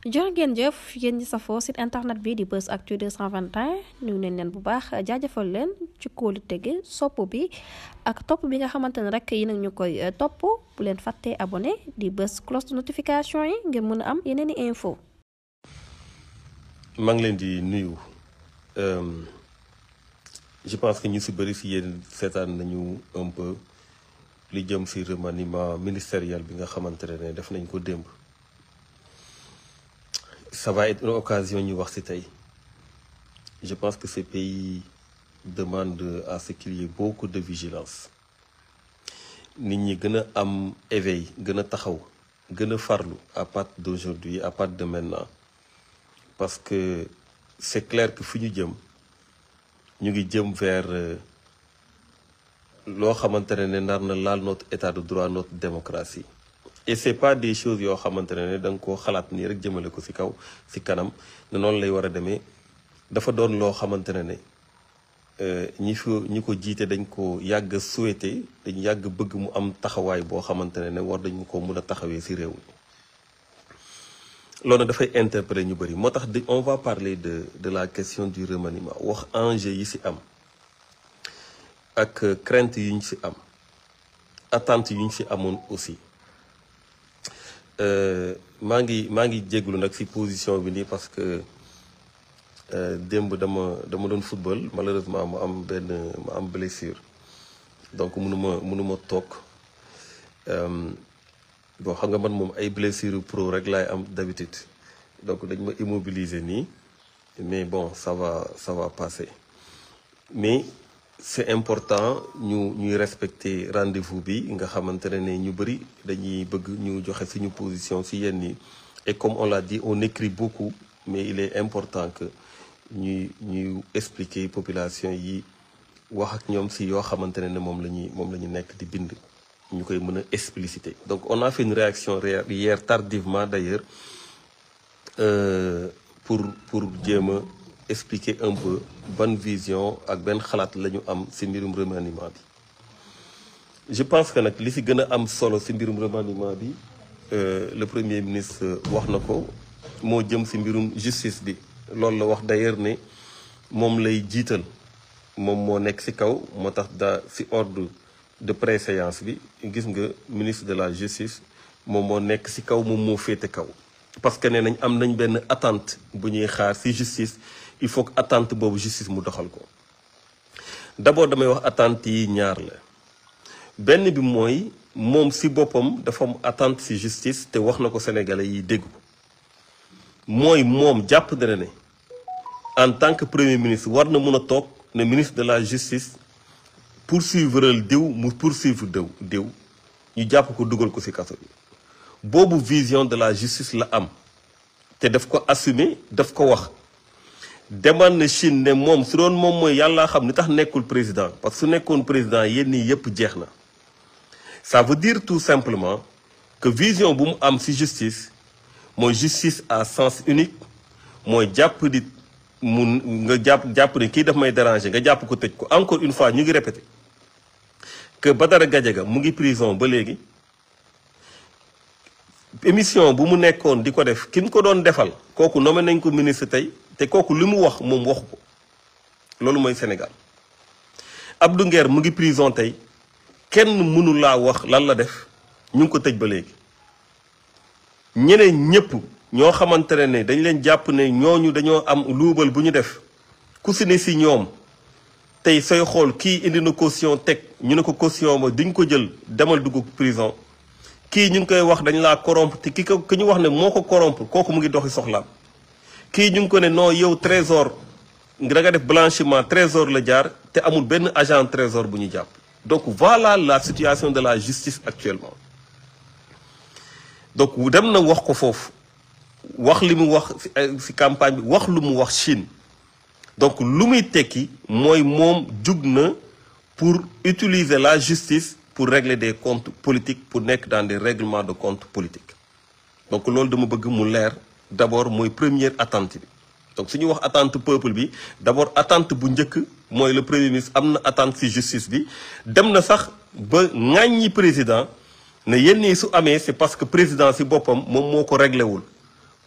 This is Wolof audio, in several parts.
jërë ngeen jëf yéen ñi safoo site internet bi di Buzz Actu 221 ñu neen leen bu baax jaajëfal leen ci kóolu tege sopp bi ak topp bi nga xamante ne rek yi nag ñu koy topp bu leen fàttee abonné di bës cloche de notification yi ngir mën a am yeneen i info maa ngi leen di nuyu je pense que ñu si bëri si yéen seetaan nañu un peu li jëm si remaniement ministériel bi nga xamante ne def nañ ko démb. Ça va être une occasion ñu wax ci tey je pense que ce pays demande à ce qu'il y ait beaucoup de vigilance nit ñi gën a am éveil gën a taxaw gën a farlu à partir d'aujourd'hui à partir de maintenant parce que c'est clair que fi ñu jëm ñu ngi jëm vers loo xamante ne nar na laal notre état de droit notre démocratie et c'est pas des choses yoo xamante ne da nga koo xalaat nii rek jëmale ko ci kaw ci kanam ne noonu lay war a demee dafa doon loo xamante ne ñi ko jiite dañ ko yàgg souhaité dañ yàgg bëgg mu am taxawaay boo xamante ne war dañu ko mun a taxawee ci réew mi loolu dafay interpeller ñu bëri moo tax on va parler de la question du remaniement wax enjeu yi ci am ak crainte yu ñu ci am attente yu ñu ci amoon aussi maa ngi jéglu nag ci position bi nii parce que démb dama doon football malheureusement ma am blessure donc mënuma toog bon xam nga man moom ay blessure pro rek laay am d'habitude donc dañ ma immobiliser nii mais bon ça va passer mais c'est important ñuy respecter rendez-vous bi nga xamante ne ñu bëri dañuy bëgg ñu joxe suñu position ci yenn yi et comme on l'a dit on écrit beaucoup mais il est important que ñuy expliquer population yi wax ak ñoom ci yoo xamante ne moom la ñu nekk di bind ñu koy mën a expliciter. Donc on a fait une réaction hier tardivement d'ailleurs pour jéem a expliquer un peu ban vision ak benn xalaat la ñu am ci mbirum remaniement bi je pense que nag li ci gën a am solo ci mbirum remaniement bi le premier ministre wax na ko moo jëm ci mbirum justice bi loolu la wax d'ailleurs ne moom lay jiital moom moo nekk ci kaw moo tax ci ordre de préséance bi gis nga ministre de la justice moom moo nekk ci kaw moom moo féete kaw parce que nee nañ am nañ benn attente bu ñuy xaar ci justice il faut que attente boobu justice mu doxal ko d'abord damay wax attente yi ñaar la benn bi mooy moom ci boppam dafa am attente ci justice te wax na ko sénégalais yi dégg ko mooy moom jàpp na ne en tant que premier ministre war na mun a toog ne ministre de la justice poursuivre diw mu poursuivre diw ñu jàpp ko dugal ko ci kaso bi boobu vision de la justice la am te daf ko assumer daf ko wax demal na Chine ne moom su doon moom mooy yàllaa xam ni tax nekkul président parce que su nekkoon président yenn yi yëpp jeex na ça veut dire tout simplement que vision bu mu am ci justice mooy justice à sens unique mooy jàpp di nga jàpp ne kii daf may déranger nga jàpp ko tëj ko encore une fois ñu ngi répéter que Badara Gadiaga mu ngi prison ba léegi émission bu mu nekkoon di ko def ki mu ko doon defal kooku nommé nañ ko ministre tey te kooku li mu wax moom waxu ko loolu mooy Sénégal Abdou Nguer mu ngi prison tey kenn mënu laa wax lan la def ñu ngi ko tëj ba léegi ñeneen ñëpp ñoo xamante ne dañ leen jàpp ne ñooñu dañoo am luubal bu ñu def ku si ne si ñoom tey sooy xool kii indi na caution teg ñu ne ko caution ba duñ ko jël demal dugg prison kii ñu ngi koy wax dañ laa corrompre te ki ñu wax ne moo ko corrompre kooku mu ngi doxi soxlaam kii ñu ngi ko ne non yow trésor da nga def blanchiment trésor la jaar te amul benn agent trésor bu ñu jàpp donc voilà la situation de la justice actuellement donc dem na wax ko foofu wax li mu wax ci campagne bi wax lu mu wax Chine donc lu muy tekki mooy moom jug na pour utiliser la justice pour régler des comptes politiques pour nekk dans des règlements de comptes politiques donc loolu dama bëgg mu leer d'abord mooy première attente bi donc su ñuy wax attente peuple bi d'abord attente bu njëkk mooy le premier ministre am na attente ci justice bi dem na sax ba ŋàññi président ne yenn yi su amee c'est parce que président ci boppam moom moo ko réglé wul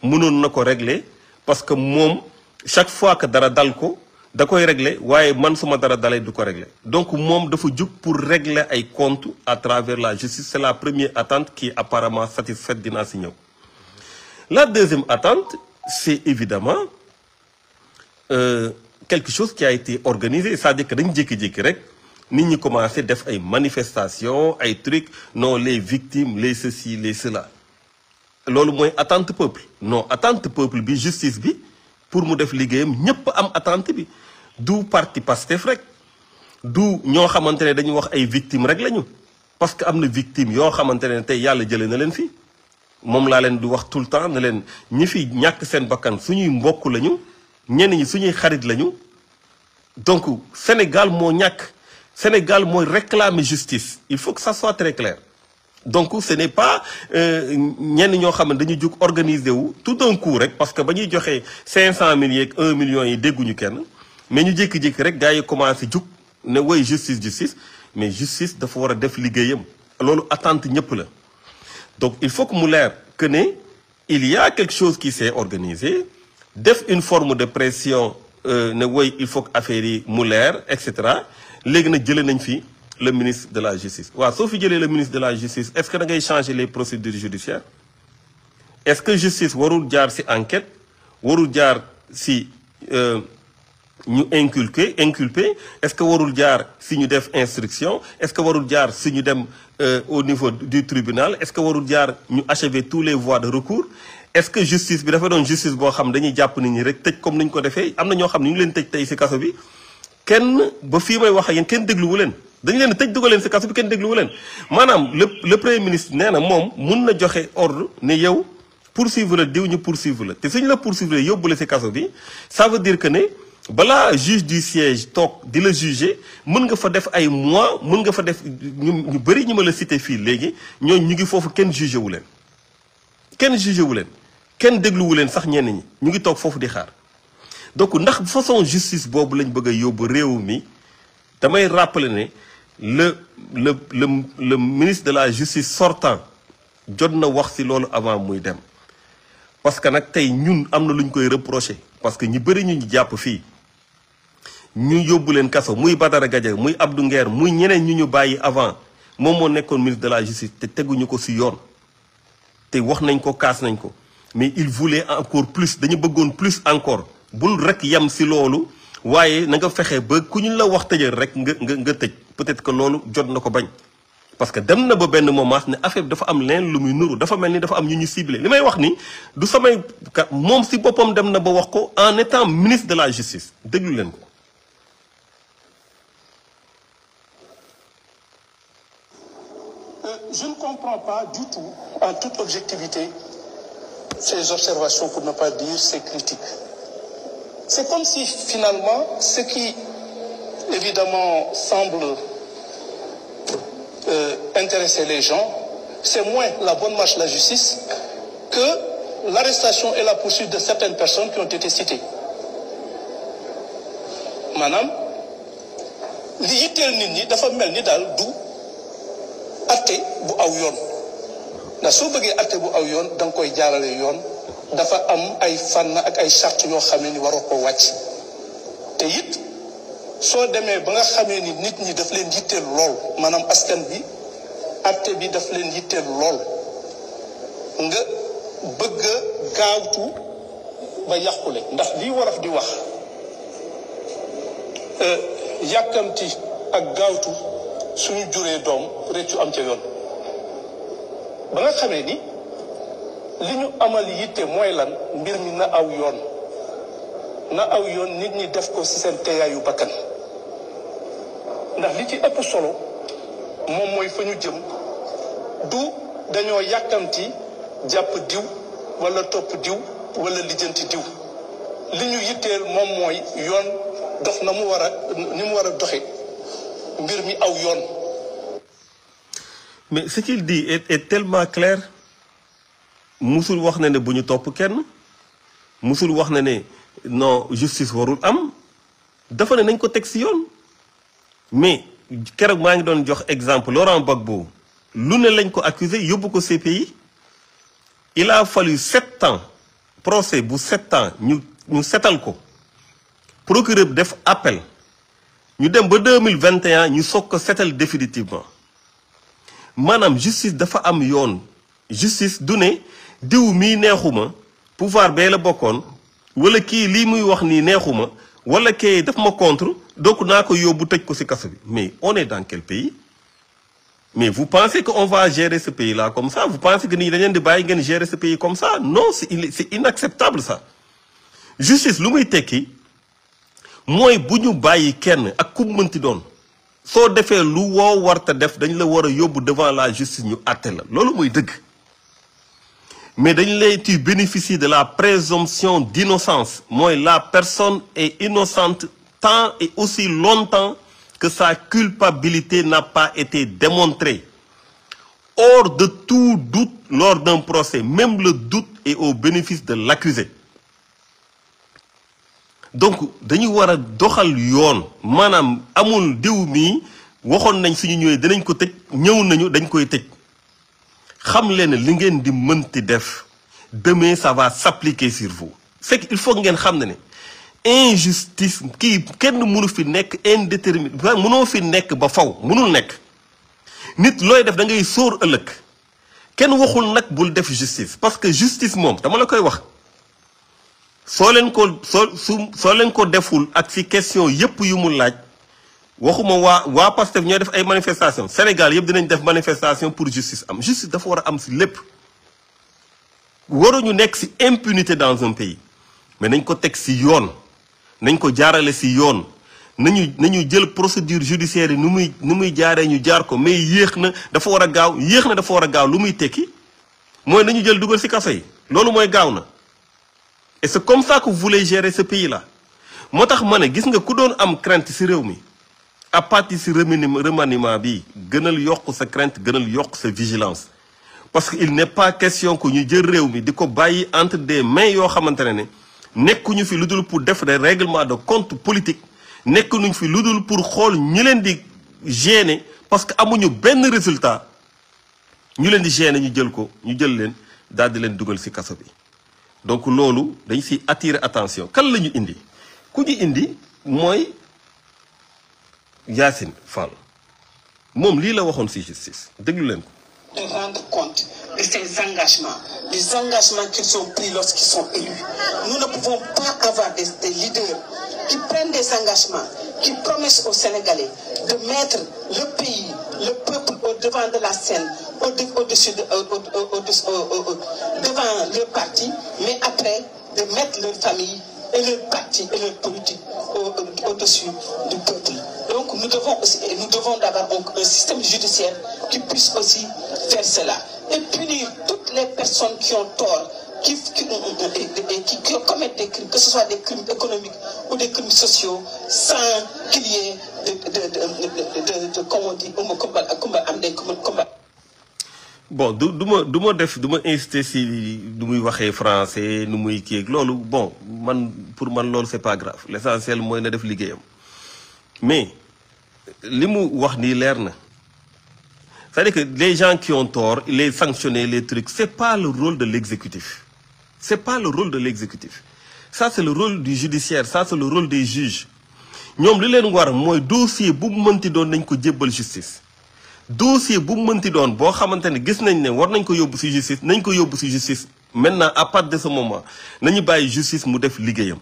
mënoon na ko régler parce que moom chaque fois que dara dal ko da koy régler waaye man suma dara dalee du ko régler donc moom dafa jug pour régler ay comptes à travers la justice. C'est la première attente qui est apparemment satisfaite. Dinaa si ñëw. La deuxième attente, c'est évidemment quelque chose qui a été organisé, c'est-à-dire que dañu jékki-jékki rek nit ñi commencé def ay manifestations ay trucs, non les victimes les ceci les cela. Loolu mooy attente peuple. Non, attente peuple bi justice bi pour mu def liggéeyam ñëpp am attente bi du parti Pastef rek du ñoo xamante ne dañuy wax ay victimes rek lañu parce que am na victime yoo xamante ne tey yàlla jëlee na leen fi. moom laa leen di wax tout le temps ne leen ñi fi ñàkk seen bakkan suñuy mbokk lañu ñenn ñi suñuy xarit lañu donc Sénégal moo ñàkk Sénégal mooy réclamer justice il faut que ça soit très clair donc ce n'est pas ñenn ñoo xam ne dañu jug organiser wu tout d'un coup rek parce que ba ñuy joxe 500 000 yeeg 1 million yi dégguñu kenn mais ñu jékki-jékki rek gars yi commencé jug ne woy justice mais justice dafa war a def liggéeyam loolu attente ñëpp la. Donc il faut que mu leer que ne il y a quelque chose qui s'est organisé def une forme de pression ne woy il faut que affaire yi mu leer et cetera léegi nag jëlee nañ fi le ministre de la justice. waaw soo fi jëlee le ministre de la justice est-ce que da ngay changer les procédures judiciaires est-ce que justice warul jaar ci enquête warul jaar ci ñu inculper est-ce que warul jaar si ñu def instruction est-ce que warul jaar si ñu dem au niveau du tribunal est-ce que warul jaar ñu achever tous les voies de recours est-ce que justice bi dafa doon justice boo xam dañuy jàpp nit ñi rek tëj comme ni ñu ko defee am na ñoo xam ne ñu leen tëj tey si kaso bi kenn ba fii may wax ak yéen kenn dégluwu leen dañu leen tëj dugal leen si kaso bi kenn dégluwu leen maanaam le premier ministre nee na moom mun na joxe ordre ne yow poursuivre la diw ñu poursuivre la te suñu la poursuivre yóbbu la si kaso bi ça veut dire que ne balaa juge du siège toog di la juger mën nga fa def ay mois mën nga fa def ñu bëri ñu ma la cité fii léegi ñooñu ñu ngi foofu kenn jugé wu leen kenn dégluwu leen sax ñenn ñi ñu ngi toog foofu di xaar donc ndax façon justice boobu lañ bëgg a yóbbu réew mi damay rappeler ne le ministre de la justice sortant jot na wax ci loolu avant muy dem parce que nag tey ñun am na lu ñu koy reprocher parce que ñu bëri ñu jàpp fii ñu yóbbu leen kaso muy Badara Gadiaga muy Abdou Nguer muy ñeneen ñu bàyyi avant moom moo nekkoon ministre de la justice te teguñu ko ci yoon te wax nañ ko kaas nañ ko mais il voulait encore plus dañu bëggoon plus encore bul rek yem ci loolu waaye na nga fexe ba ku ñu la wax tëjal rek nga tëj peut-être que loolu jot na ko bañ parce que dem na ba benn moment ne affaire bi dafa am leen lu muy nuru dafa mel ni dafa am ñu ciblé li may wax ni du samay moom ci boppam dem na ba wax ko en étant ministre de la justice déglu leen ko. Je ne comprends pas du tout, en toute objectivité, ces observations, pour ne pas dire ces critiques. C'est comme si finalement, ce qui évidemment semble intéresser les gens, c'est moins la bonne marche de la justice que l'arrestation et la poursuite de certaines personnes qui ont été citées. Madame, li yitteel nit ñi dafa mel ni daal du atte bu aw yoon ndax soo bëggee atte bu aw yoon da nga koy jaarale yoon dafa am ay fànn ak ay charte yoo xamee ni waroo ko wàcc te it soo demee ba nga xamee ni nit ñi daf leen yitteel lool maanaam askan bi atte bi daf leen yitteel lool nga bëgg a gaawtu ba yàqule ndax lii waraf di wax yàkkamti ak gaawtu suñu juree doom réccu am ca yoon ba nga xamee ni li ñu amal yitte mooy lan mbir mi na aw yoon nit ñi def ko ci seen teeyaayu bakkan ndax li ci ëpp solo moom mooy fa ñu jëm du dañoo yàkkamti jàpp diw wala topp diw wala lijjanti diw li ñu yitteel moom mooy yoon dox na mu war a ni mu war a doxe mbir mi aw yoon. Mais ce qu'il dit est tellement clair musul wax na ne bu ñu topp kenn musul wax na ne non justice warul am dafa ne nañ ko teg ci yoon mais keroog maa ngi doon jox exemple Laurent Gbagbo lu ne lañ ko accusé yóbbu ko CPI il a fallu 7 ans procès bu 7 ans ñu setal ko procureur bi def appel ñu dem ba 2021 ñu soog ko setal définitivement maanaam justice dafa am yoon justice du ne diw mii neexuma pouvoir bee la bokkoon wala kii lii muy wax nii neexuma wala kii daf ma contre donc naa ko yóbbu tëj ko ci kaso bi mais on est dans quel pays mais vous pensez qu'on va gérer ce pays-là comme ça vous pensez que nii dañ leen di bàyyi ngeen gérer ce pays comme ça non c'est inacceptable ça justice lu muy tekki mooy bu ñu bàyyi kenn ak ku mënti doon soo defee lu woo warta def dañ la war a yóbbu devant la justice ñu àtte la loolu mooy dëgg mais dañ lay tu bénéficies de la présomption d'innocence mooy la personne est innocente tant et aussi longtemps que sa culpabilité n'a pas été démontrée hors de tout doute lors d'un procès même le doute est au bénéfice de l'accusé donc dañu war a doxal yoon maanaam amul diw mii waxoon nañ suñu ñëwee dinañ ko tëj ñëw nañu dañ koy tëj xam leen li ngeen di mënti def demain ça va s'appliquer sur vous c'est qu'il faut ngeen xam ne injustice kii kenn mënu fi nekk indéterminé mënoo fi nekk ba faw mënul nekk nit looy def da ngay sóor ëllëg kenn waxul nag bul def justice parce que justice moom dama la koy wax soo leen ko deful ak ci question yépp yu mu laaj waxuma waa Pastef ñooy def ay manifestation Sénégal yëpp dinañ def manifestation pour justice am justice dafa war a am ci lépp waruñu nekk ci impunité dans un pays mais nañ ko teg ci yoon nañ ko jaarale ci yoon nañu jël procédure judiciaire yi nu muy jaaree ñu jaar ko mais yéex na dafa war a gaaw lu muy tekki mooy nañu jël dugal ci kaso yi loolu mooy gaaw na et c'est comme ça que vous voulez gérer ce pays là moo tax ma ne gis nga ku doon am crainte ci réew mi à partir ci remaniement bi gënal yokk sa crainte gënal yokk sa vigilance parce que il n'est pas question que ñu jël réew mi di ko bàyyi entre des mains yoo xamante ne nekkuñu fi lu dul pour def des règlements de compte politique nekkuñu fi lu dul pour xool ñi leen di gêner parce que amuñu benn résultat ñu leen di gêner ñu jël leen daal di leen dugal ci kaso bi donc loolu dañ ci attirer attention kan la ñu indi ku ñu indi mooy Yacine Fall moom lii la waxoon ci justice déglu leen ko. De rendre compte de ces engagements, des engagements qu'ils ont pris lorsqu'ils sont élus. Nous ne pouvons pas avoir des leaders qui prennent des engagements, qui promettent aux Sénégalais de mettre le pays, le peuple au devant de la scène, devant leur parti, mais après de mettre leur famille et leur parti et leur politique au-dessus du peuple. Donc nous devons d'avoir un système judiciaire qui puisse aussi faire cela et punir toutes les personnes qui ont tort, qui commettent des crimes, que ce soit des crimes économiques ou des crimes sociaux, sans qu'il y ait comme on dit, combat. Bon, du ma insister si nu muy waxee français nu muy kii ak loolu bon pour man loolu c'est pas grave l'essentiel mooy na def liggéeyam mais li mu wax nii leer na c'est-à-dire que les gens qui ont tort les sanctionner les trucs c'est pas le rôle de l'exécutif c'est pas le rôle de l'exécutif ça c'est le rôle du judiciaire ça c'est le rôle des juges ñoom li leen war mooy dossier bu mu mënti doon nañ ko jébbal justice dossier bu mu mënti doon boo xamante ne gis nañ ne war nañ ko yóbbu ci justice nañ ko yóbbu ci justice maintenant à partir de ce moment nañu bàyyi justice mu def liggéeyam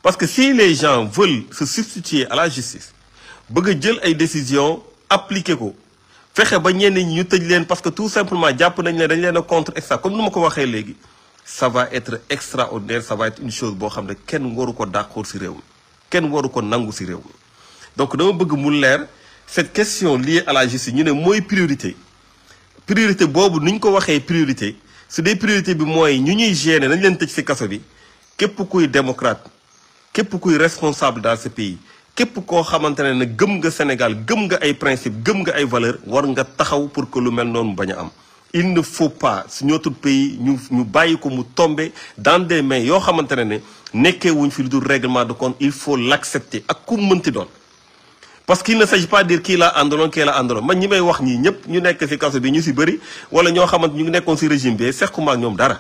parce que si les gens veulent se substituer à la justice bëgg a jël ay décisions appliquer ko fexe ba ñenn ñi ñu tëj leen parce que tout simplement jàpp nañ ne dañ leen a contre extra comme ni ma ko waxee léegi ça va être extraordinaire ça va être une chose boo xam ne kenn waru ko d'accord ci réew mi kenn waru ko nangu ci réew mi donc dama bëgg mu leer cette question liée à la justice ñu ne mooy priorité boobu ni ñu ko waxee priorité su dee priorité bi mooy ñu ñuy gêner nañ leen tëj ci kaso bi képp kuy démocrate képp kuy responsable dans ce pays képp koo xamante ne gëm nga Sénégal gëm nga ay principe gëm nga ay valeur war nga taxaw pour que lu mel noonu bañ a am il ne faut pas si notre pays ñu bàyyi ko mu tomber dans des mains yoo xamante ne nekkee wuñ fi lu dul règlement de compte il faut l'accepter ak ku mënti doon parce qu'il ne s'agit pas de dire kii laa àndaloon man ñi may wax ñii ñëpp ñu nekk ci kaso bi ñu ci bëri wala ñoo xamante ñu ngi nekkoon ci régime bi sequma ak ñoom dara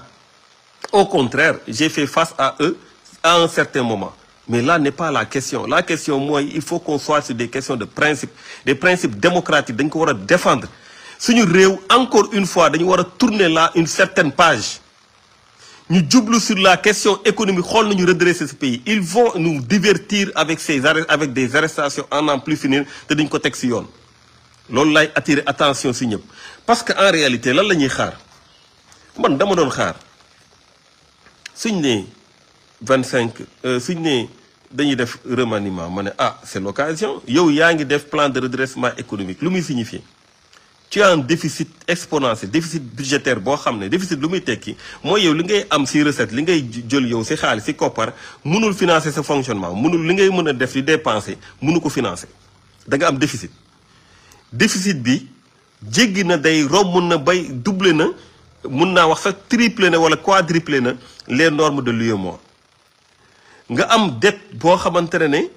Au contraire, j'ai fait face à eux à un certain moment. Mais là n'est pas la question. La question, moi, il faut qu'on soit sur des questions de principe, des principes démocratiques. Donc, on va défendre. Si nous encore une fois, nous devons tourner là une certaine page. Nous doublons sur la question économique, nous redresser ce pays. Ils vont nous divertir avec des arrestations en n'en plus finir de d'une contexte. Loolu lay attirer attention si ñëpp parce que en réalité lan la ñuy xaar man dama doon xaar suñ ne 25 suñ ne dañuy def remaniement ma ne ah c'est l'occasion yow yaa ngi def plan de redressement économique lu muy signifier tu as un déficit exponentiel déficit budgétaire boo xam ne déficit lu muy tekki mooy yow li ngay am si recette li ngay jël yow si xaalis si koppar mënul financer sa fonctionnement mënul li ngay mën a def di dépenser mënu ko financer da nga am déficit. Déficit bi jéggi na day romb na bay doublé na mun naa wax sax triplé na wala quadruplé na les normes de l'UEMOA nga am dette boo xamante ne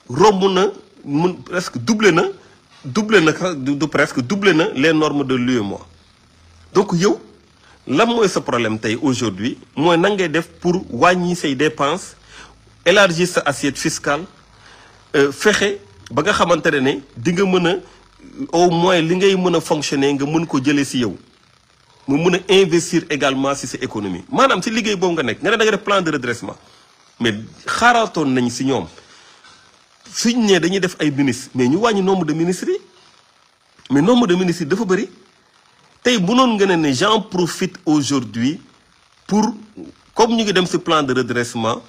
romb na mun presque doublé na du presque doublé na les normes de l'UEMOA donc yow lan mooy sa problème tey aujourd'hui mooy nan ngay def pour wàññi say dépenses élargir sa assiette fiscale fexe ba nga xamante ne di nga mën a au moins li ngay mën a fonctionner nga mën ko jëlee si yow mu mën a investir également si sa économie maanaam si liggéey boobu nga nekk nga ne da nga def plan de redressement mais xaaratoon nañ si ñoom suñ ne dañuy def ay ministres mais ñu wàññi nombre de ministres yi mais nombre de ministres yi dafa bëri tey mënoon nga ne j'en profite aujourd'hui pour comme ñu ngi dem si plan de redressement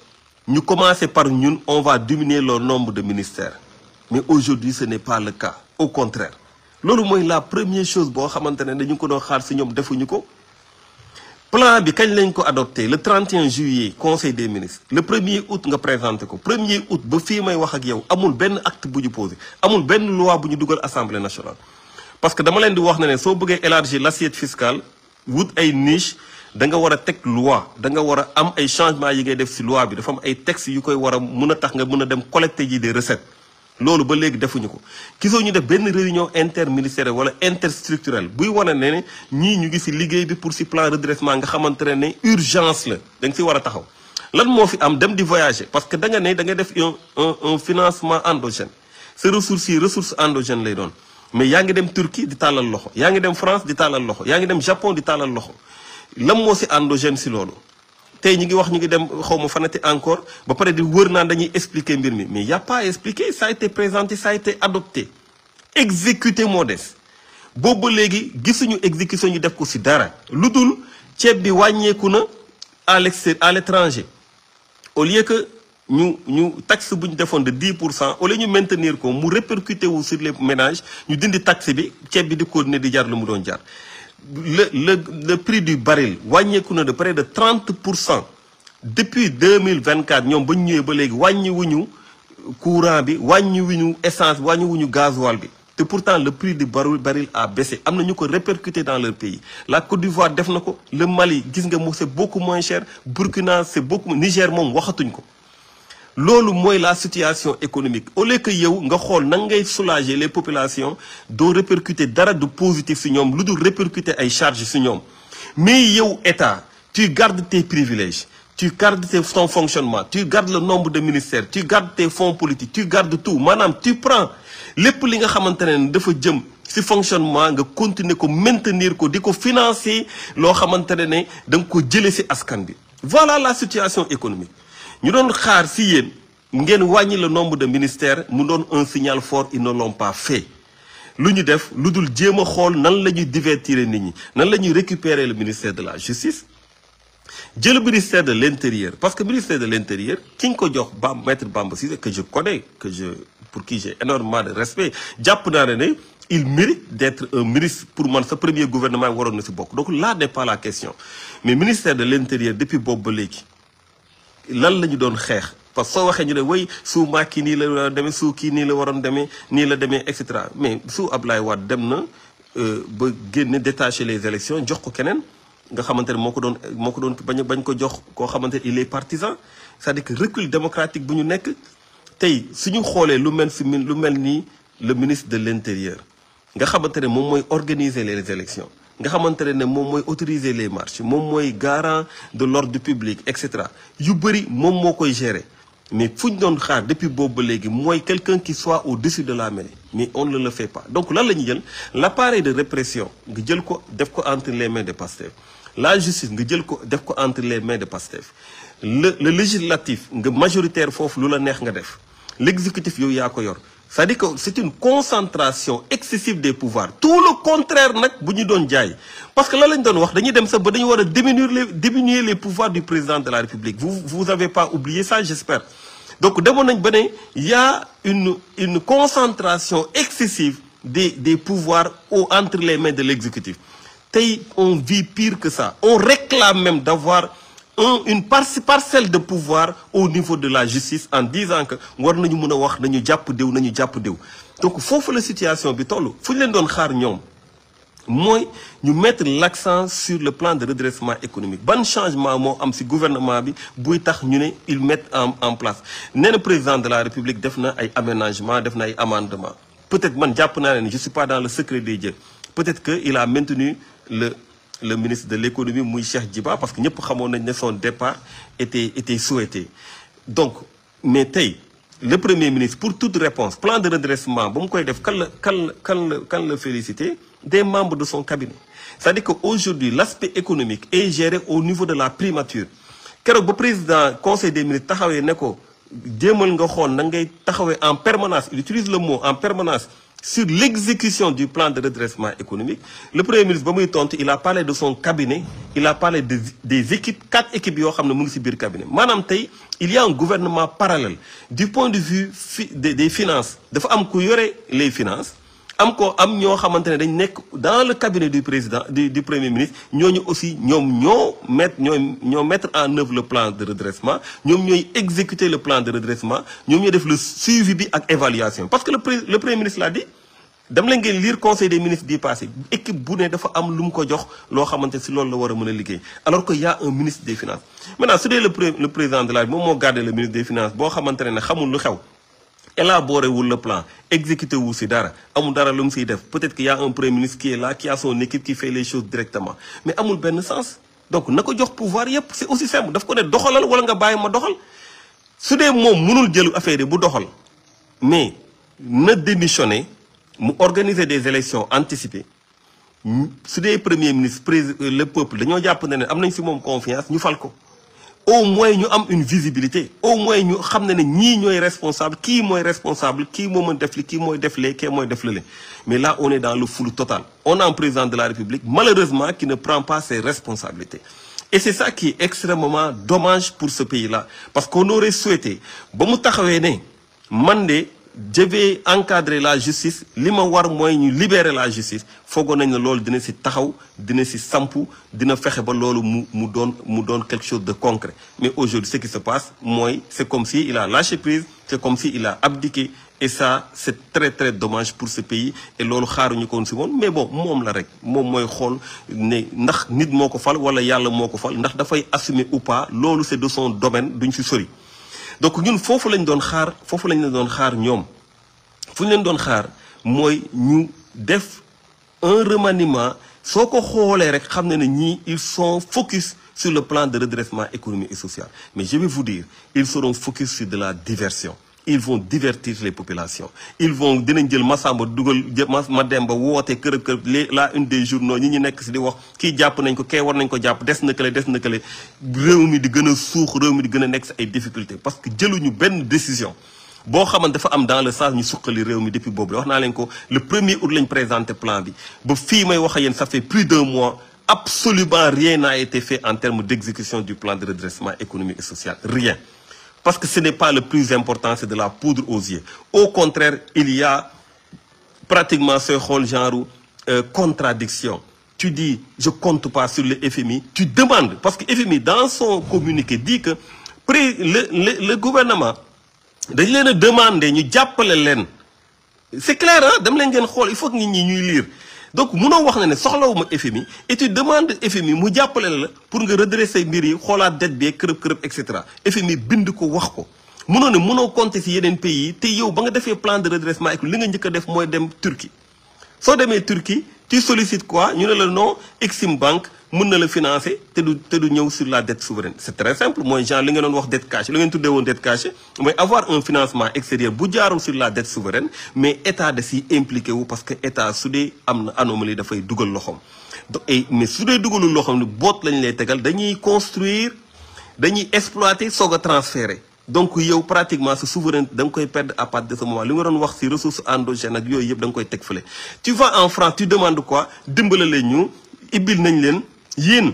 ñu commencer par ñun on va diminuer le nombre de ministères mais aujourd'hui ce n'est pas le cas au contraire loolu mooy la première chose boo xamante ne dañu ko doon xaar si ñoom defuñu ko plan bi kañ lañ ko adopté le 31 juillet conseil des ministres le 1er août nga présenté ko 1er août ba fii may wax ak yow amul benn acte bu ñu posé amul benn loi bu ñu dugal assemblée nationale parce que dama leen di wax ne soo bëggee élargir l'assiette fiscale wut ay niche da nga war a teg loi da nga war a am ay changements yi ngay def si loi bi dafa am ay textes yu koy war a mën a tax nga mën a dem collecter ji des recettes loolu ba léegi defuñu ko gisoo ñu def benn réunion interministérielle wala interstructurelle buy wane ne ñii ñu ngi si liggéey bi pour si plan redressement nga xamante ne urgence la da nga si war a taxaw lan moo fi am dem di voyager parce que da nga ne da nga def un financement endogène sa ressources yi ressources endogènes lay doon mais yaa ngi dem Turquie di tàllal loxo yaa ngi dem France di tàllal loxo yaa ngi dem Japon di tàllal loxo lan moo si endogène si loolu tey ñu ngi wax ñu ngi dem xaw ma fanati encore ba pare di wër naan dañuy expliquer mbir mi mais y a pas à expliquer ça a été présenté ça a été adopté exécuté moo des boobu ba léegi gisuñu exécution ñu def ko si dara lu dul ceeb bi wàññeeku na à l'étranger au lieu que ñu taxe bu ñu defoon de 10% au lieu ñu maintenir ko mu répercuté wu sur les ménages ñu dindi taxe bi ceeb bi di continuer di jar lu mu doon jar le prix du baril wàññeeku na de près de 30% depuis 2024 ñoom ba ñu ñëwee ba léegi wàññiwuñu courant bi wàññiwuñu essence wàññiwuñu gasoil bi te pourtant le prix du baril a baissé am na ñu ko répercuté dans leur pays la Côte d'Ivoire def na ko le Mali gis nga mu c'est beaucoup moins cher Burkina c'est beaucoup Niger moom waxatuñ ko loolu mooy la situation économique au lieu que yow nga xool nan ngay soulager les populations doo répercuter dara du positif si ñoom lu dul répercuter ay charges si ñoom mais yow état tu gardes tes privilèges tu gardes ton fonctionnement tu gardes le nombre de ministères tu gardes tes fonds politiques tu gardes tout maanaam tu prends lépp li nga xamante ne dafa jëm si fonctionnement nga continuer ko maintenir ko di ko financer loo xamante ne da nga ko jëlee si askan bi voilà la situation économique ñu doon xaar si yéen ngeen wàññi le nombre de ministères mu doon un signal fort ils ne l'ont pas fait lu ñu def lu dul jéem a xool nan la ñuy divertir nit ñi nan la ñuy récupérer le ministère de la justice jël le ministère de l'intérieur parce que ministère de l'intérieur ki nga ko jox maître Bamba Cissé que je connais pour qui j'ai énormément de respect jàpp naa ne il mérite d'être un ministre pour man sa premier gouvernement waroon na si bokk donc là n'est pas la question mais ministère de l'intérieur depuis boobu ba léegi lan la ñu doon xeex parce que soo waxee ñu ne way su Macky nii la waroon demee su kii nii la waroon demee nii la demee et cetera mais su Ablaye Wade dem na ba génne détacher les élections jox ko keneen nga xamante ne moo ko doon bañ ko jox koo xamante ne il est partisan c'est-à-dire que recul démocratique bu ñu nekk tey suñu xoolee lu mel nii le ministre de l'intérieur nga xamante ne moom mooy organiser les élections nga xamante ne moom mooy autoriser les marches moom mooy garant de l'ordre public et cetera yu bëri moom moo koy gérer mais fu ñu doon xaar depuis boobu ba léegi mooy quelqu'un qui soit au-dessus de la mêlée mais on ne le fait pas donc lan la ñuy jël l'appareil de répression nga jël ko def ko entre les mains de Pastef la justice nga jël ko def ko entre les mains de Pastef le législatif nga majoritaire foofu lu la neex nga def l'exécutif yow yaa ko yor c'est-à-dire que c'est une concentration excessive des pouvoirs tout le contraire nag bu ñu doon jaay parce que la lañ doon wax dañuy dem sax ba dañu war a diminuer les pouvoirs du président de la République vous avez pas oublié ça j'espère donc demoon nañ ba ne y a une concentration excessive des pouvoirs entre les mains de l'exécutif tey on vit pire que ça on réclame même d'avoir une parcelle de pouvoir au niveau de la justice en disant que war nañu mën a wax nañu jàpp diw donc foofu la situation bi toll fu ñu leen doon xaar ñoom mooy ñu mettre l'accent sur le plan de redressement économique ban changement moo am ci gouvernement bi buy tax ñu ne ils mettent en place nee na président de la République def na ay aménagements def na ay amendements peut-être man jàpp naa ne je suis pas dans le secret des dieux peut-être que il a maintenu le ministre de l'économie muy Cheikh Djiba parce que ñëpp xamoon nañ ne son départ était souhaité donc mais tey le premier ministre pour toute réponse plan de redressement ba mu koy def kan la féliciter des membres de son cabinet c'est-à-dire que aujourd'hui l'aspect économique est géré au niveau de la primature keroog ba président conseil des ministres taxawee ne ko jéemal nga xool na ngay taxawee en permanence il utilise le mot en permanence sur l'exécution du plan de redressement économique le premier ministre ba muy tontu il a parlé de son cabinet il a parlé des équipes 4 équipes yoo xam ne mu ngi ci biir cabinet maanaam tey il y a un gouvernement parallèle du point de vue des finances dafa am ku yore les finances am ñoo xamante ne dañ nekk dans le cabinet du président du premier ministre ñooñu aussi ñoom ñoo mettre en œuvre le plan de redressement ñoom ñooy exécuter le plan de redressement ñoom ñooy def le suivi bi ak évaluation parce que le premier ministre l'a dit dam la ngeen lire conseil des ministres bi passé équipe bu ne dafa am lu mu ko jox loo xamante si loolu la war a mën a liggéey alors que y a un ministre des finances maintenant su dee le président de la République moom moo gardé le ministre des finances boo xamante ne xamul lu xew élaboré wul le plan exécuté wu si dara amul dara lu mu siy def peut-être qu'il y a un premier ministre qui est là qui a son équipe qui fait les choses directement mais amul benn sens donc na ko jox pouvoir yépp c'est aussi simple daf ko ne doxalal wala nga bàyyi ma doxal su dee moom mënul jël affaire yi bu doxal mais na démissionner mu organiser des élections anticipées su dee premier ministre le peuple dañoo jàpp ne am nañ si moom confiance ñu fal ko au moins ñu am une visibilité au moins ñu xam ne ñii ñooy responsable kii mooy responsable kii moo mën def li kii mooy def lee kii mooy def lale mais là on est dans le flou total on a un président de la République malheureusement qui ne prend pas ses responsabilités et c'est ça qui est extrêmement dommage pour ce pays-là parce qu'on aurait souhaité ba mu taxawee ne man de je vais encadrer la justice li ma war mooy ñu libérer la justice foogoon nañ ne loolu dina ci taxaw dina ci sampu dina fexe ba loolu mu doon quelque chose de concret mais aujourd'hui ce qui se passe mooy c'est comme si il a lâché prise c'est comme si il a abdiqué et ça c'est très très dommage pour ce pays et loolu xaaruñu ko woon ci moom mais bon moom la rek moom mooy xool ne ndax nit moo ko fal wala yàlla moo ko fal ndax dafay assumer ou pas loolu c'est de son domaine duñ ci sori donc ñun foofu lañ doon xaar ñoom fu ñu leen doon xaar mooy ñu def un remaniement soo ko xoolee rek xam ne ñii ils sont focus sur le plan de redressement économique et social mais je vais vous dire ils seront focus sur de la diversion ils vont divertir les populations ils vont dinañ jël Massamba dugal Mademba woote kër la une des journaux ñi ñu nekk si di wax kii jàpp nañ ko kee war nañ ko jàpp des na kële réew mi di gën a suux réew mi di gën a nekk si ay difficultés parce que jëluñu benn décision boo xamante dafa am dans le sens ñu suqali réew mi depuis boobu wax naa leen ko le 1er août lañ présenté plan bi ba fii may wax ak yéen ça fait plus d'1 mois absolument rien n'a été fait en termes d'exécution du plan de redressement économique et social rien parce que ce n'est pas le plus important c'est de la poudre aux yeux au contraire il y a pratiquement ce xool genre contradiction tu dis je compte pas sur le FMI tu demandes parce que FMI dans son communiqué dit que le gouvernement dañ leen a demander ñu jàppale leen c'est clair ah dama leen ngeen xool il faut que nit ñi ñuy lire donc munoo wax ne soxlawuma FMI et tu demandes FMI mu jàppale la pour nga redresser mbir yi xoolaat dette bi kërëb et cetera FMI bind ko wax ko munoo ne munoo compter ci yeneen pays yi te yow ba nga defee plan de redressement li nga njëkk a def mooy dem Turquie soo demee Turquie tu sollicites quoi ñu ne la non Exim Bank mën na la financer te du ñëw sur la dette souveraine c'est très simple mooy genre li nga doon wax dette cachée li ngeen tuddee woon dette cachée mooy avoir un financement extérieur bu jaarul sur la dette souveraine mais état da si impliqué wu parce que état su dee am na anomalie dafay dugal loxoom mais su dee dugalul loxoom ne boot lañ lay tegal dañuy construire dañuy exploiter soog a transférer donc yow pratiquement sa souveraineté da nga koy perdre à partir de ce moment li nga doon wax ci ressources endogènes ak yooyu yëpp da nga koy teg fële tu vas en France tu demandes quoi dimbale leen ñu ibbil nañ leen yéen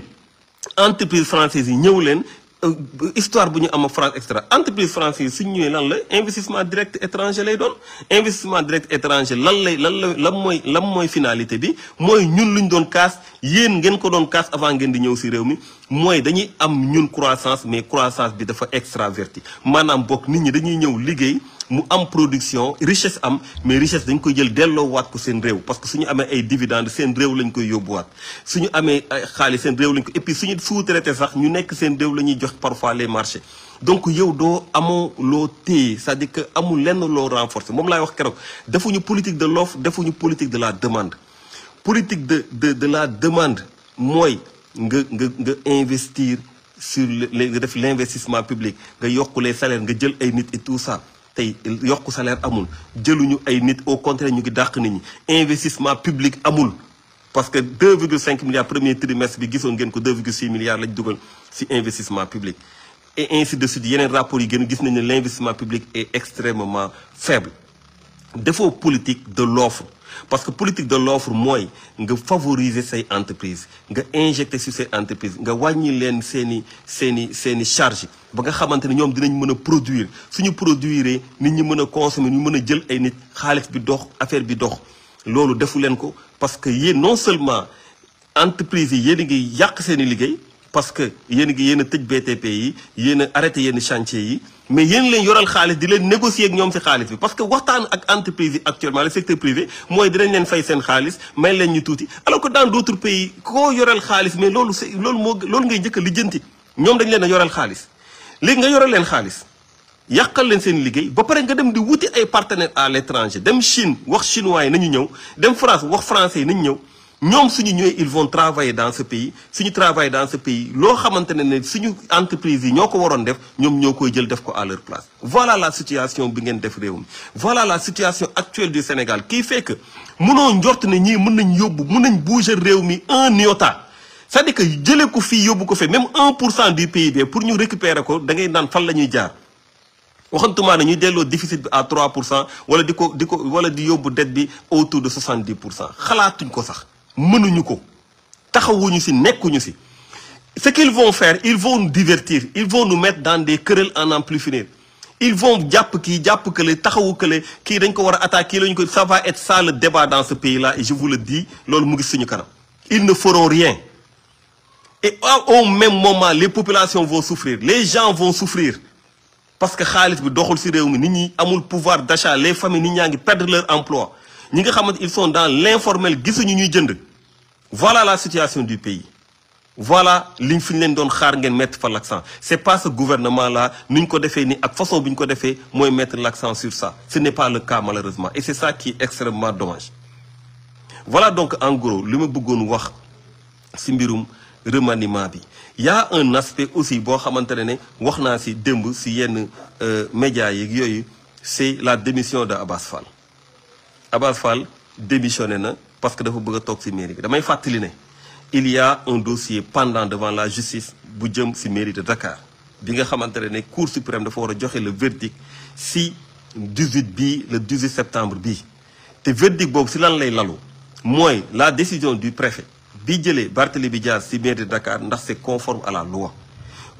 entreprise française yi ñëw leen histoire bu ñu am France extra entreprise française suñ ñëwee lan la investissement direct étranger lay doon investissement direct étranger lan mooy finalité bi mooy ñun luñ doon kaas yéen ngeen ko doon kaas avant ngeen di ñëw ci réew mi mooy dañuy am ñun croissance mais croissance bi dafa extraverti maanaam bokk nit ñi dañuy ñëw liggéey mu am production richesse am mais richesse dañ koy jël delloowaat ko seen réew parce que suñu amee ay dividendes seen réew lañ koy yóbbuwaat suñu amee ay xaalis seen réew lañ ko et puis suñu sous-traité sax ñu nekk seen réew la ñuy jox parfois les marchés donc yow doo amoo loo téye c'est-à-dire que amul lenn loo renforcer moom laay wax keroog defuñu politique de l'offre defuñu politique de la demande politique de la demande mooy nga investir sur nga def l'investissement public nga yokk les salaires nga jël ay nit et tout ça tey yokk salaire amul jëluñu ay nit au contraire ñu ngi dàq nit ñi investissement public amul parce que 2,5 milliards premier trimestre bi gisoon ngeen ko 2,6 milliards lañ dugal ci investissement public et ainsi de suite yeneen rapports yi gën gis nañ ne l'investissement public est extrêmement faible défaut politique de l'offre parce que politique de l'offre mooy nga favoriser say entreprises nga injecter sur ces entreprises nga wàññi leen seeni charge ba nga xamante ne ñoom dinañ mën a produire suñu produire nit ñi mën a consommer ñu mën a jël ay nit xaalis bi dox affaire bi dox loolu defu leen ko parce que yéen non seulement entreprises yi yéen a ngi yàq seeni liggéey parce que yéen a tëj BTP yi yéen a arrêté yenn chantier yi mais yéen leen yoral xaalis di leen négocier ak ñoom ci xaalis bi parce que waxtaan ak entreprise yi actuellement le secteur privé mooy dinañ leen fay seen xaalis may leen ñu tuuti alors que dans d'autres pays koo yoral xaalis mais loolu ngay njëkk a lijjanti ñoom dañ leen a yoral xaalis léegi nga yoral leen xaalis yàqal leen seen liggéey ba pare nga dem di wuti ay partenaires à l'étranger dem Chine wax chinois yi nañu ñëw dem France wax français yi nañu ñëw ñoom suñu ñëwee ils vont travailler dans ce pays suñu travailler dans ce pays loo xamante ne suñu entreprise yi ñoo ko waroon def ñoom ñoo koy jël def ko à leur place voilà la situation bi ngeen def réew mi voilà la situation actuelle du Sénégal qui fait que mënoo njort ne ñii mën nañ bouger réew mi un iota c'est-à-dire que jëlee ko fii yóbbu ko fee même 1% du PIB pour ñu récupérer ko da ngay naan fan la ñuy jaar waxantumaa ne ñuy delloo déficit bi à 3% wala di yóbbu dette bi autour de 70% xalaatuñ ko sax mënuñu ko taxawuñu ci nekkuñu ci ce qu'ils vont faire ils vont nous divertir ils vont nous mettre dans des querelles à n'en plus finir ils vont jàpp kële taxawu kële kii dañ ko war a attaquer lañu ko ça va être ça le débat dans ce pays là et je vous le dis loolu mu ngi suñu kanam ils ne feront rien et au même moment les populations vont souffrir les gens vont souffrir parce que xaalis bi doxul ci réew mi nit ñi amul pouvoir d'achat les familles nit ñaa ngi perdre leur emploi ñi nga xamante ils sont dans l'informel gisuñu ñuy jënd voilà la situation du pays voilà liñ fi ñu leen doon xaar ngeen mettre fa l'accent c'est pas ce gouvernement là ni ñu ko defee ni ak façon bi ñu ko defee mooy mettre l'accent sur ça ce n'est pas le cas malheureusement et c'est ça qui est extrêmement dommage voilà donc en gros li ma bëggoon wax ci mbirum remaniement bi y a un aspect aussi boo xamante ne wax naa ci démb ci yenn médias yi yooyu c'est la démission de Abass Fall Abass Fall démissionné na parce que dafa bëgg a toog ci mairie bi damay fàttali ne il y a un dossier pendant devant la justice bu jëm ci mairie de Dakar bi nga xamante ne Cour suprême dafa war a joxe le verdict ci le 18 septembre bii te verdict boobu ci lan lay lalu mooy la décision du préfet bi jëlee Barthélémy Dias ci mairie de Dakar ndax c'est conforme à la loi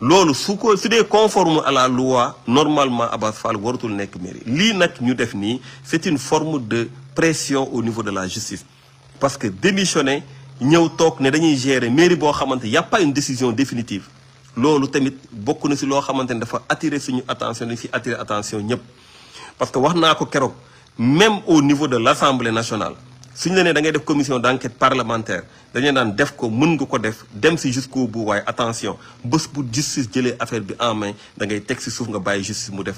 loolu su dee conforme à la loi normalement Abass Fall waratul nekk mairie lii nag ñu def nii c'est une forme de pression au niveau de la justice parce que démissionner ñëw toog ne dañuy gérer mairie boo xamante y a pas une décision définitive loolu tamit bokk na ci loo xamante ne dafa attirer suñu attention dañ ci attirer attention ñëpp parce que wax naa ko keroog même au niveau de l'Assemblée nationale suñu la nee da ngay def commission d'enquête parlementaire dañu naan def ko mën nga ko def dem ci jusqu'au bout waaye attention bés bu justice jëlee affaire bi en main da ngay teg ci suuf nga bàyyi justice mu def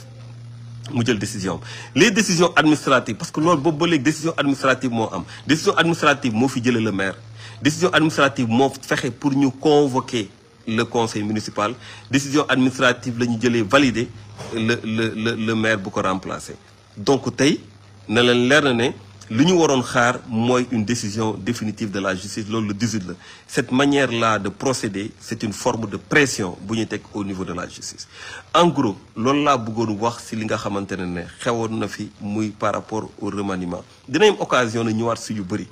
mu jël décision les décisions administratives parce que loolu boobu ba léegi décision administrative moo am décision administrative moo fi jëlee le maire décision administrative moo fexe pour ñu convoquer le conseil municipal décision administrative la ñu jëlee valider le maire bu ko remplacer donc tey na leen leer na ne li ñu waroon xaar mooy une décision définitive de la justice loolu le 18 la cette manière là de procéder c'est une forme de pression bu ñu teg au niveau de la justice en gros loolu laa bëggoon wax ci li nga xamante ne xewoon na fi muy par rapport au remaniement dinañ am occasion na ñëwaat si yu bëri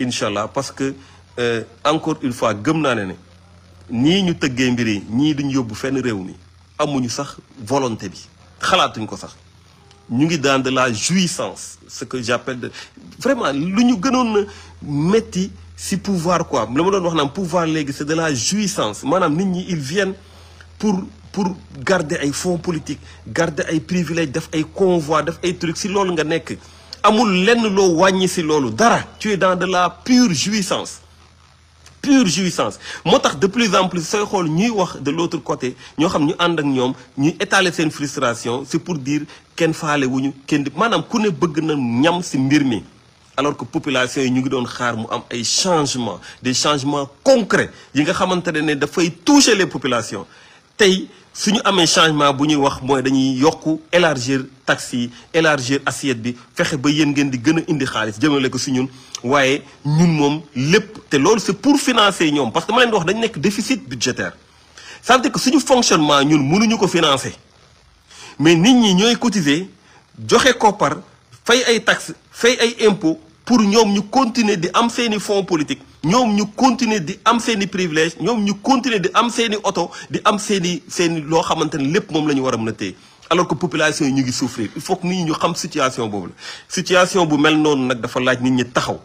incha allah parce que encore une fois gëm naa ne ñii ñu tëggee mbir yi ñii duñ yóbbu fenn réew mi amuñu sax volonté bi xalaatuñ ko sax ñu ngi dans de la jouissance ce que j'appelle de vraiment lu ñu gënoon metti ci pouvoir quoi la ma doon wax naan pouvoir léegi c'est de la jouissance maanaam nit ñi ils viennent pour garder ay fonds politiques garder ay privilèges def ay convois def ay trucs ci loolu nga nekk amul lenn loo wàññi ci loolu dara tu es dans de la pure jouissance moo tax de plus en plus sooy xool ñuy wax de l'autre côté ñoo xam ñu ànd ak ñoom ñuy étaler seen frustration c'est pour dire kenn faale wuñu kenn di maanaam ku ne bëgg na ñam ci mbir mi alors que population yi ñu ngi doon xaar mu am ay changements des changements concrets yi nga xamante ne dafay toucher les populations tey suñu amee changement bu ñuy wax mooy dañuy yokku élargir taxes yi élargir assiette bi fexe ba yéen ngeen di gën a indi xaalis jëmale ko ci ñun waaye ñun moom lépp te loolu c'est pour financer ñoom parce que ma leen di wax dañu nekk déficit budgétaire ça veut dire que suñu fonctionnement ñun mënuñu ko financer mais nit ñi ñooy cotiser joxe koppar fay ay taxes fay ay impôts pour ñoom ñu continuer di am seeni fonds politiques ñoom ñu continuer di am seeni privilèges ñoom ñu continuer di am seeni oto di am seeni loo xamante ne lépp moom la ñu war a mën a téye alors que population yi ñu ngi souffrir il faut que nit ñi ñu xam situation boobu la situation bu mel noonu nag dafa laaj nit ñi taxaw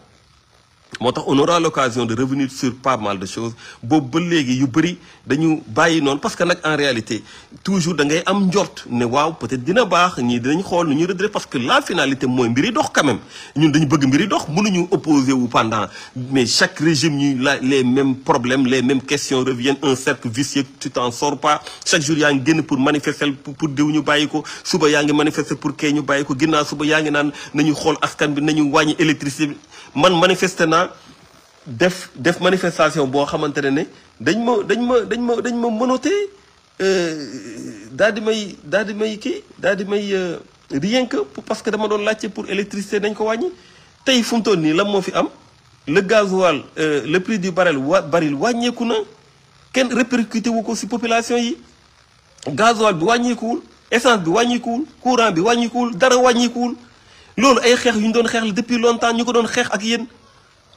moo tax on aura l'occasion de revenir sur pas mal de choses boobu ba léegi yu bëri dañu bàyyi noonu parce que nag en réalité toujours da ngay am njort ne waaw peut-être dina baax ñii dinañ xool nu ñuy redresser parce que la finalité mooy mbiri dox quand même ñun dañu bëgg mbiri dox mënuñu opposer wu pendant mais chaque régime ñuy les mêmes problèmes les mêmes questions reviennent un cercle vicieux tu t'en sors pas chaque jour yaa ngi génn pour manifester pour diw ñu bàyyi ko suba yaa ngi manifester pour kay ñu bàyyi ko ginnaaw suba yaa ngi naan nañu xool askan bi nañu wàññi électricité bi man manifester naa def manifestation boo xamante ne dañ ma menotté daal di may rien que parce que dama doon laajte pour électricité nañ ko wàññi tey fu mu toll nii lan moo fi am le gasoil le prix du baril wàññeeku na kenn répercuté wu ko ci population yi gasoil bi wàññeekuwul essence bi wàññeekuwul courant bi wàññeekuwul dara wàññeekuwul loolu ay xeex yu ñu doon xeex la depuis longtemps ñu ko doon xeex ak yéen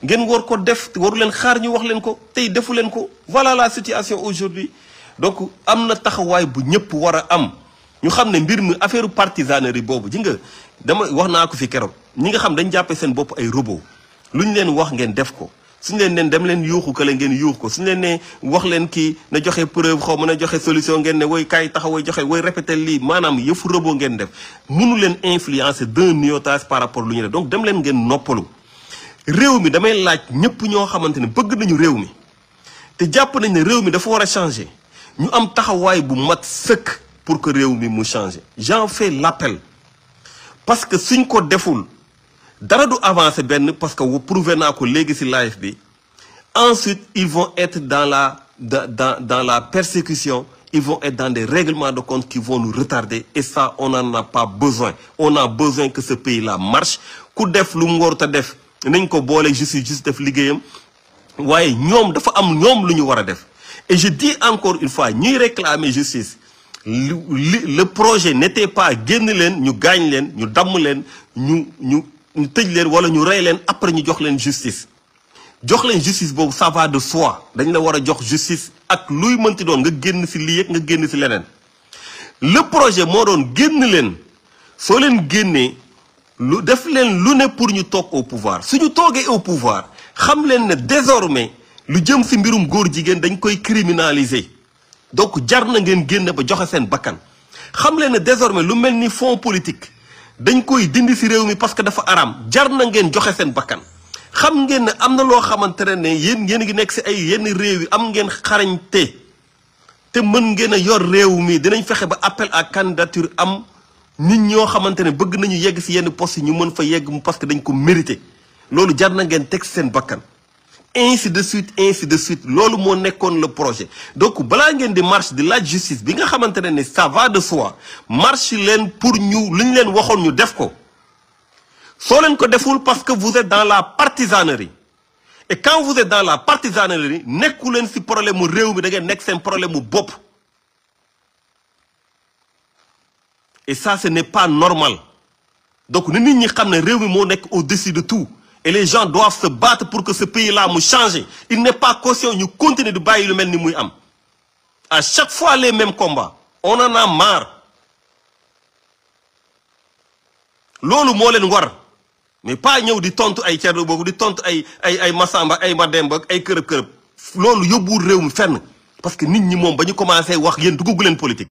ngeen war ko def waru leen xaar ñu wax leen ko tey defu leen ko voilà la situation aujourd'hui donc am na taxawaay bu ñëpp war a am ñu xam ne mbir mi affaire partisanerie boobu ji nga dama wax naa ko fi keroog ñi nga xam dañ jàppee seen bopp ay robot lu ñu leen wax ngeen def ko suñu leen neen dem leen yuuxu kële ngeen yuux ko suñu leen ne wax leen kii na joxe preuve xaw mën a joxe solution ngeen ne woy kaay taxaway joxe woy répéter lii maanaam yëfu robot ngeen def mënu leen influencer d'un iota par rapport lu ñu def donc dem leen ngeen noppalu réew mi damay laaj ñëpp ñoo xamante ne bëgg nañu réew mi te jàpp nañ ne réew mi dafa war a changer ñu am taxawaay bu mat sëkk pour que réew mi mu changer j'en fais l'appel parce que suñ ko deful dara du avancer benn parce que prouvé naa ko léegi ci live bi ensuite ils vont être dans la persécution ils vont être dans des règlements de compte qui vont nous retarder et ça on n'en a pas besoin on a besoin que ce pays là marche ku def lu mu warut a def nañ ko boole justice def liggéeyam waaye ñoom dafa am ñoom lu ñu war a def et je dis encore une fois ñuy réclamer justice le projet n'était pas génn leen ñu gaañ leen ñu damm leen ñu tëj leen wala ñu rey leen après ñu jox leen justice boobu ça va de soi dañ la war a jox justice ak luy mënti doon nga génn ci lii ak nga génn ci leneen le projet moo doon génn leen soo leen génnee lu def leen lu ne pour ñu toog au pouvoir suñu toogee au pouvoir xam leen ne désormais lu jëm ci mbirum góor jigéen dañ koy criminaliser donc jar na ngeen génn ba joxe seen bakkan xam leen ne désormais lu mel ni fonds politique dañ koy dindi ci réew mi parce que dafa araam jar na ngeen joxe seen bakkan xam ngeen ne am na loo xamante ne yéen ngi nekk ci ay yenn réew yi am ngeen xarañte te mën ngeen a yor réew mi dinañ fexe ba appel à candidature am nit ñoo xamante ne bëgg nañu yegg si yenn poste yi ñu mën fa yegg parce que dañ ko mérité loolu jar na ngeen teg seen bakkan ainsi de suite loolu moo nekkoon le projet. donc balaa ngeen di marche di laaj justice bi nga xamante ne ça va de soi marche leen pour ñu li ñu leen waxoon ñu def ko soo leen ko deful parce que vous êtes dans la partisanerie et quand vous êtes dans la partisanerie nekku leen si problème mu réew mi da ngeen nekk seen problème mu bopp. et ça ce n'est pas normal donc nit ñi xam ne réew mi moo nekk au-dessus de tout et les gens doivent se battre pour que ce pays-là mu change. Il n'est pas conscient ñu continuer de bàyyi lu mel ni muy am à chaque fois les mêmes combats on en a marre loolu moo leen war mais pas ñëw di tontu ay Thierno boobu di tontu ay Massamba ay Mademba ay kërëb loolu yóbbuwul réew mi fenn parce que nit ñi moom ba ñu commencé wax yéen duggagu leen politique.